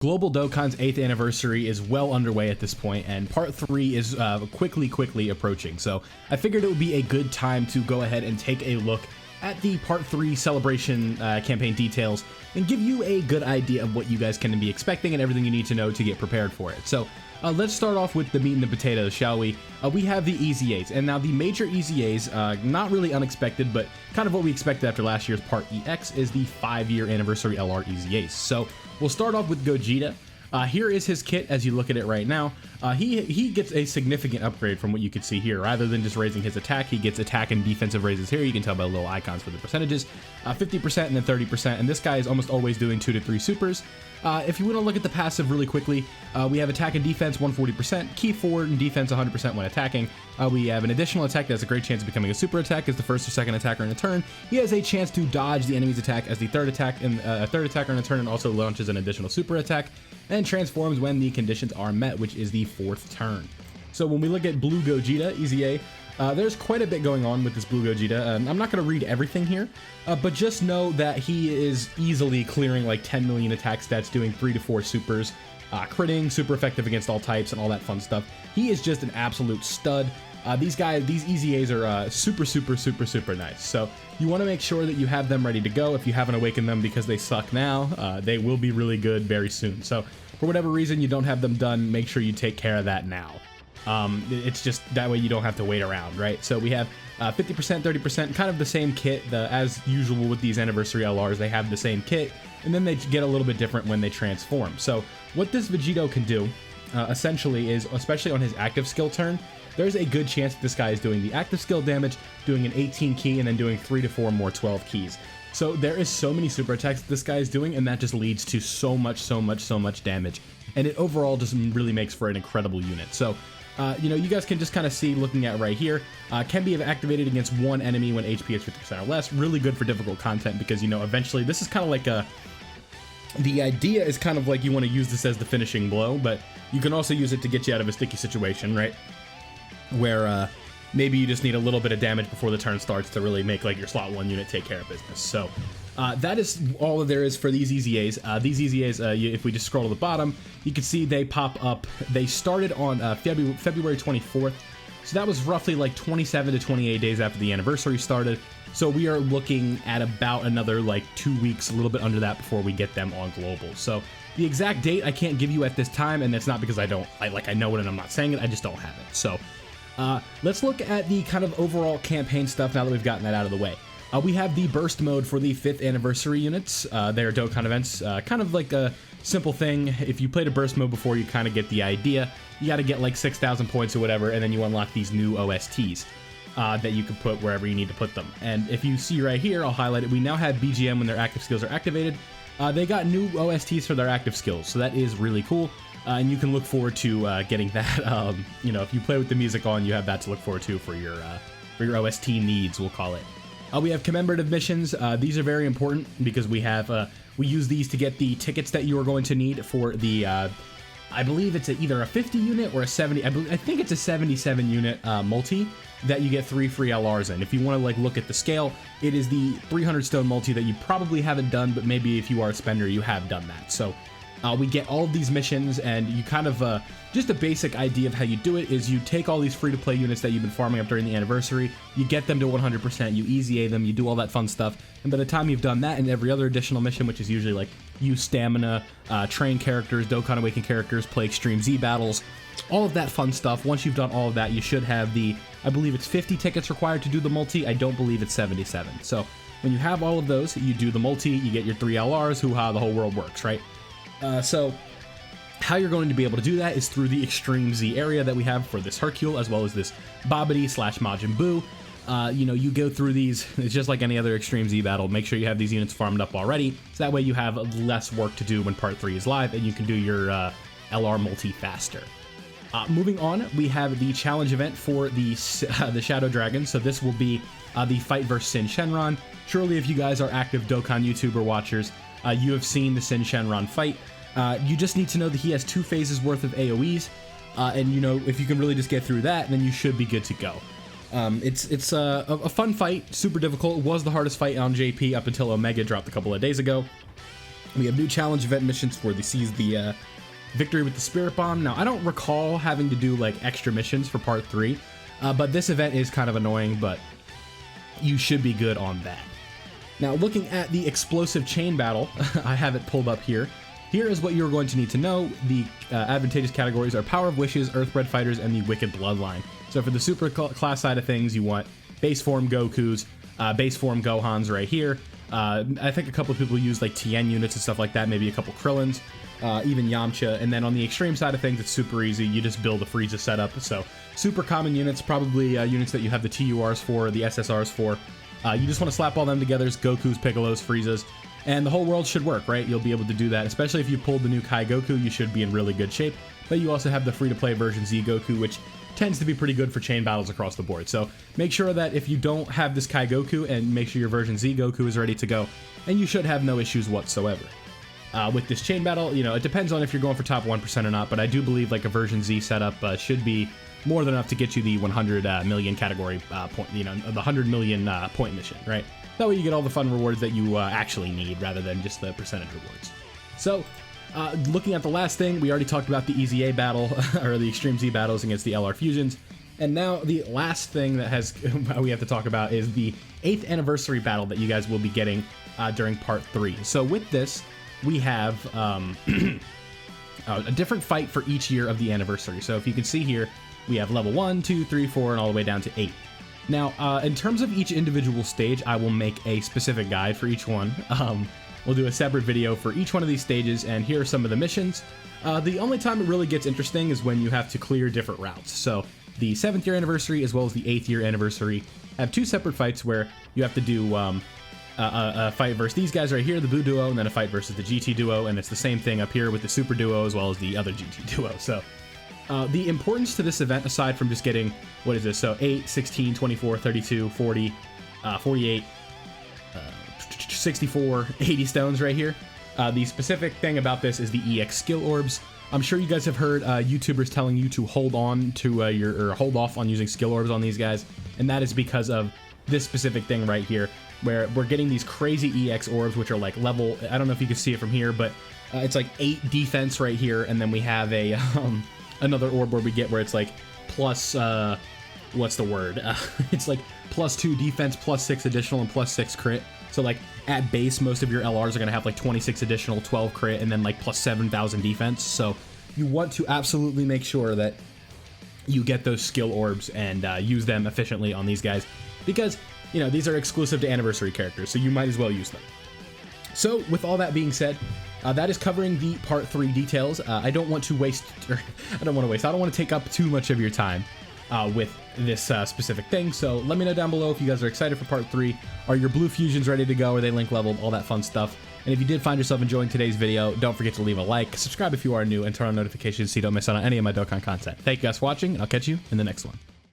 Global Dokkan's 8th anniversary is well underway at this point, and part 3 is quickly approaching. So I figured it would be a good time to go ahead and take a look at the part 3 celebration campaign details and give you a good idea of what you guys can be expecting and everything you need to know to get prepared for it. So let's start off with the meat and the potatoes, shall we? We have the Easy A's, and now the major Easy A's, not really unexpected, but kind of what we expected after last year's Part EX, is the 5-year anniversary LR Easy A's. So we'll start off with Gogeta. Here is his kit as you look at it right now. He gets a significant upgrade from what you can see here. Rather than just raising his attack, he gets attack and defensive raises here. You can tell by the little icons for the percentages. 50% and then 30%, and this guy is almost always doing 2 to 3 supers. If you want to look at the passive really quickly, we have attack and defense 140%, key forward and defense 100% when attacking. We have an additional attack that has a great chance of becoming a super attack as the first or second attacker in a turn. He has a chance to dodge the enemy's attack as the third attack in a third attacker in a turn, and also launches an additional super attack, and transforms when the conditions are met, which is the 4th turn. So when we look at Blue Gogeta, Easy A, there's quite a bit going on with this Blue Gogeta. I'm not going to read everything here, but just know that he is easily clearing like 10 million attack stats, doing 3 to 4 supers, critting, super effective against all types, and all that fun stuff. He is just an absolute stud. These Easy A's are super nice. So you want to make sure that you have them ready to go. If you haven't awakened them because they suck now, they will be really good very soon. So for whatever reason you don't have them done, make sure you take care of that now. It's just that way you don't have to wait around, right? So we have 50%, 30%, kind of the same kit. As usual with these anniversary LRs, they have the same kit, and then they get a little bit different when they transform. So what this Vegito can do, essentially, is, especially on his active skill turn, there's a good chance that this guy is doing the active skill damage, doing an 18 key, and then doing 3 to 4 more 12 keys. So there is so many super attacks that this guy is doing, and that just leads to so much damage. And it overall just really makes for an incredible unit. So you guys can just kind of see, looking at right here, can be activated against one enemy when HP is 50% or less. Really good for difficult content because, eventually this is kind of like the idea is kind of like you want to use this as the finishing blow, but you can also use it to get you out of a sticky situation, right? Where maybe you just need a little bit of damage before the turn starts to really make like your slot 1 unit take care of business. So that is all there is for these Easy A's. These Easy A's, if we just scroll to the bottom, you can see they pop up. They started on February 24th, so that was roughly like 27 to 28 days after the anniversary started. So we are looking at about another like 2 weeks, a little bit under that, before we get them on global. So the exact date I can't give you at this time, and that's not because I know it and I'm not saying it, I just don't have it. So let's look at the kind of overall campaign stuff now that we've gotten that out of the way. We have the burst mode for the 5th anniversary units. They are Dokkan events, kind of like a simple thing. If you played a burst mode before, you kind of get the idea. You got to get like 6,000 points or whatever, and then you unlock these new OSTs that you can put wherever you need to put them. And if you see right here, I'll highlight it. We now have BGM when their active skills are activated. They got new OSTs for their active skills, so that is really cool. And you can look forward to getting that. If you play with the music on, you have that to look forward to for your OST needs, we'll call it. We have commemorative missions. These are very important because we use these to get the tickets that you are going to need for the, I believe it's either a 50 unit or a 70, I think it's a 77 unit multi that you get 3 free LRs in. If you want to look at the scale, it is the 300 stone multi that you probably haven't done, but maybe if you are a spender, you have done that. So we get all of these missions, and you kind of, just a basic idea of how you do it is you take all these free-to-play units that you've been farming up during the anniversary, you get them to 100%, you Easy A them, you do all that fun stuff, and by the time you've done that and every other additional mission, which is usually like use stamina, train characters, Dokkan Awaken characters, play Extreme Z battles, all of that fun stuff, once you've done all of that, you should have I believe it's 50 tickets required to do the multi, I don't believe it's 77. So when you have all of those, you do the multi, you get your 3 LRs, hoo-ha, the whole world works, right? So how you're going to be able to do that is through the Extreme Z area that we have for this Hercule, as well as this Babidi / Majin Buu. You go through these, it's just like any other Extreme Z battle. Make sure you have these units farmed up already, so that way you have less work to do when Part 3 is live, and you can do your LR multi faster. Moving on, we have the challenge event for the Shadow Dragon, so this will be the fight versus Sin Shenron. Surely if you guys are active Dokkan YouTuber watchers, you have seen the Sin Shenron fight. You just need to know that he has 2 phases worth of AoEs, and if you can really just get through that, then you should be good to go. It's a fun fight, super difficult. It was the hardest fight on JP up until Omega dropped a couple of days ago. We have new challenge event missions for the Seize the Victory with the Spirit Bomb. Now, I don't recall having to do like extra missions for part 3, but this event is kind of annoying, but you should be good on that. Now, looking at the explosive chain battle, I have it pulled up here. Here is what you're going to need to know. The advantageous categories are Power of Wishes, Earthbred Fighters, and the Wicked Bloodline. So for the super class side of things, you want base form Gokus, base form Gohans right here. I think a couple of people use like Tien units and stuff like that, maybe a couple Krillins, even Yamcha. And then on the extreme side of things, it's super easy. You just build a Frieza setup. So super common units, probably units that you have the TURs for, the SSRs for. You just want to slap all them together, Gokus, Piccolos, Friezas, and the whole world should work, right? You'll be able to do that, especially if you pulled the new Kai Goku, you should be in really good shape. But you also have the free-to-play version Z Goku, which tends to be pretty good for chain battles across the board. So make sure that if you don't have this Kai Goku, and make sure your version Z Goku is ready to go, and you should have no issues whatsoever. With this chain battle, you know, it depends on if you're going for top 1% or not, but I do believe like a version Z setup should be more than enough to get you the 100 million category point, you know, the 100 million point mission, right? That way you get all the fun rewards that you actually need rather than just the percentage rewards. So, looking at the last thing, we already talked about the EZA battle, or the Extreme Z battles against the LR Fusions. And now the last thing that we have to talk about is the 8th anniversary battle that you guys will be getting during part 3. So with this, we have a different fight for each year of the anniversary. So if you can see here, we have level 1, 2, 3, 4, and all the way down to 8. Now, in terms of each individual stage, I will make a specific guide for each one. We'll do a separate video for each one of these stages, and here are some of the missions. The only time it really gets interesting is when you have to clear different routes. So the 7th year anniversary as well as the 8th year anniversary have 2 separate fights where you have to do a fight versus these guys right here, the Buu Duo, and then a fight versus the GT Duo, and it's the same thing up here with the Super Duo as well as the other GT Duo. So the importance to this event, aside from just getting, what is this, so 8, 16, 24, 32, 40, 48, 64, 80 stones right here. The specific thing about this is the EX skill orbs. I'm sure you guys have heard YouTubers telling you to hold on to or hold off on using skill orbs on these guys, and that is because of this specific thing right here, where we're getting these crazy EX orbs, which are like level, I don't know if you can see it from here, but it's like 8 defense right here, and then we have a another orb where we get where it's like plus what's the word? It's like plus 2 defense, plus 6 additional, and plus 6 crit. So like at base, most of your LRs are gonna have like 26 additional, 12 crit, and then like plus 7,000 defense. So you want to absolutely make sure that you get those skill orbs and use them efficiently on these guys, because you know these are exclusive to anniversary characters, so you might as well use them. So with all that being said, that is covering the part 3 details. I don't want to take up too much of your time with this specific thing, so let me know down below if you guys are excited for part 3. Are your blue fusions ready to go? Are they link leveled? All that fun stuff. And if you did find yourself enjoying today's video, don't forget to leave a like, subscribe if you are new, and turn on notifications so you don't miss out on any of my Dokkan content. Thank you guys for watching, and I'll catch you in the next one.